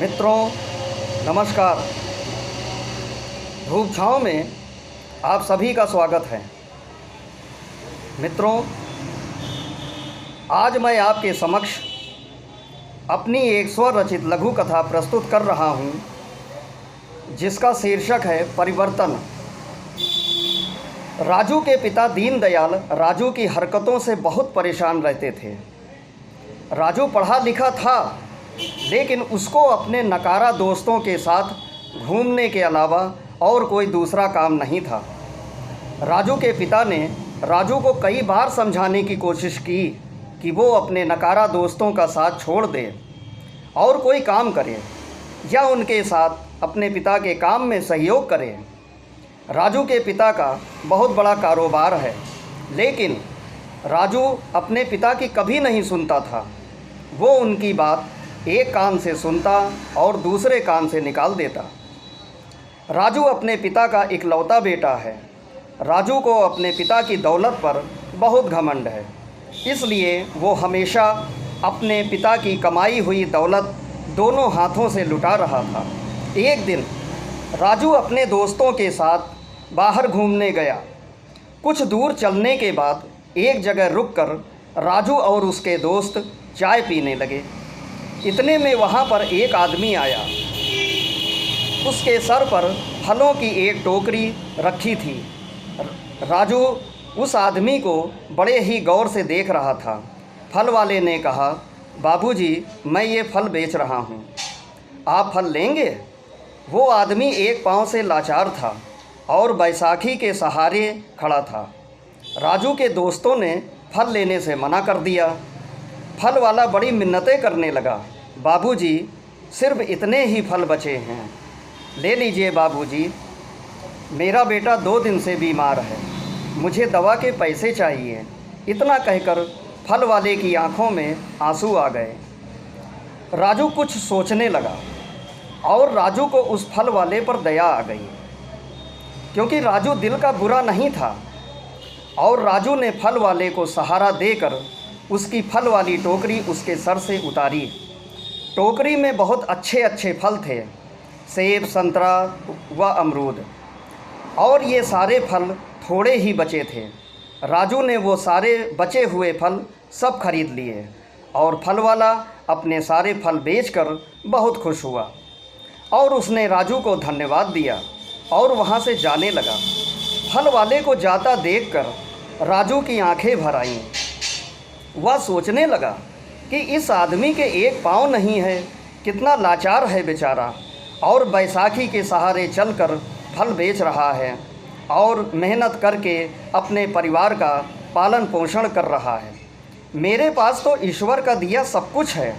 मित्रों नमस्कार। धूप छाँव में आप सभी का स्वागत है। मित्रों, आज मैं आपके समक्ष अपनी एक स्वरचित लघु कथा प्रस्तुत कर रहा हूँ, जिसका शीर्षक है परिवर्तन। राजू के पिता दीनदयाल राजू की हरकतों से बहुत परेशान रहते थे। राजू पढ़ा लिखा था, लेकिन उसको अपने नकारा दोस्तों के साथ घूमने के अलावा और कोई दूसरा काम नहीं था। राजू के पिता ने राजू को कई बार समझाने की कोशिश की कि वो अपने नकारा दोस्तों का साथ छोड़ दे और कोई काम करे या उनके साथ अपने पिता के काम में सहयोग करे। राजू के पिता का बहुत बड़ा कारोबार है, लेकिन राजू अपने पिता की कभी नहीं सुनता था। वो उनकी बात एक कान से सुनता और दूसरे कान से निकाल देता। राजू अपने पिता का इकलौता बेटा है। राजू को अपने पिता की दौलत पर बहुत घमंड है, इसलिए वो हमेशा अपने पिता की कमाई हुई दौलत दोनों हाथों से लुटा रहा था। एक दिन राजू अपने दोस्तों के साथ बाहर घूमने गया। कुछ दूर चलने के बाद एक जगह रुककर राजू और उसके दोस्त चाय पीने लगे। इतने में वहाँ पर एक आदमी आया। उसके सर पर फलों की एक टोकरी रखी थी। राजू उस आदमी को बड़े ही गौर से देख रहा था। फल वाले ने कहा, बाबूजी, मैं ये फल बेच रहा हूँ, आप फल लेंगे? वो आदमी एक पाँव से लाचार था और बैसाखी के सहारे खड़ा था। राजू के दोस्तों ने फल लेने से मना कर दिया। फल वाला बड़ी मिन्नतें करने लगा, बाबूजी, सिर्फ इतने ही फल बचे हैं, ले लीजिए बाबूजी, मेरा बेटा 2 दिन से बीमार है, मुझे दवा के पैसे चाहिए। इतना कहकर फल वाले की आंखों में आंसू आ गए। राजू कुछ सोचने लगा और राजू को उस फल वाले पर दया आ गई, क्योंकि राजू दिल का बुरा नहीं था। और राजू ने फल वाले को सहारा देकर उसकी फल वाली टोकरी उसके सर से उतारी। टोकरी में बहुत अच्छे अच्छे फल थे, सेब, संतरा व अमरूद, और ये सारे फल थोड़े ही बचे थे। राजू ने वो सारे बचे हुए फल सब खरीद लिए और फल वाला अपने सारे फल बेचकर बहुत खुश हुआ और उसने राजू को धन्यवाद दिया और वहाँ से जाने लगा। फल वाले को जाता देखकर राजू की आंखें भर आईं। वह सोचने लगा कि इस आदमी के एक पाँव नहीं है, कितना लाचार है बेचारा, और बैसाखी के सहारे चलकर फल बेच रहा है और मेहनत करके अपने परिवार का पालन पोषण कर रहा है। मेरे पास तो ईश्वर का दिया सब कुछ है,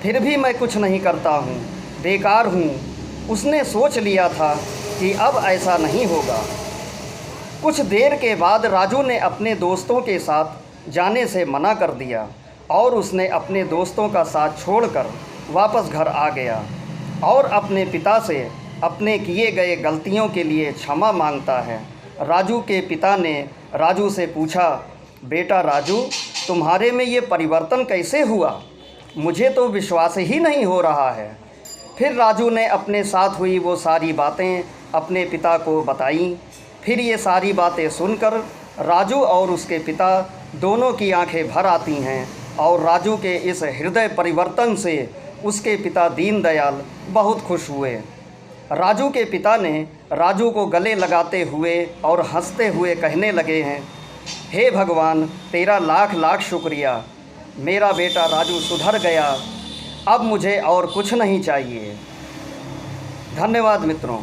फिर भी मैं कुछ नहीं करता हूँ, बेकार हूँ। उसने सोच लिया था कि अब ऐसा नहीं होगा। कुछ देर के बाद राजू ने अपने दोस्तों के साथ जाने से मना कर दिया और उसने अपने दोस्तों का साथ छोड़कर वापस घर आ गया और अपने पिता से अपने किए गए गलतियों के लिए क्षमा मांगता है। राजू के पिता ने राजू से पूछा, बेटा राजू, तुम्हारे में ये परिवर्तन कैसे हुआ? मुझे तो विश्वास ही नहीं हो रहा है। फिर राजू ने अपने साथ हुई वो सारी बातें अपने पिता को बताईं। फिर ये सारी बातें सुनकर राजू और उसके पिता दोनों की आंखें भर आती हैं और राजू के इस हृदय परिवर्तन से उसके पिता दीनदयाल बहुत खुश हुए। राजू के पिता ने राजू को गले लगाते हुए और हंसते हुए कहने लगे हैं, हे भगवान, तेरा लाख लाख शुक्रिया, मेरा बेटा राजू सुधर गया, अब मुझे और कुछ नहीं चाहिए। धन्यवाद मित्रों।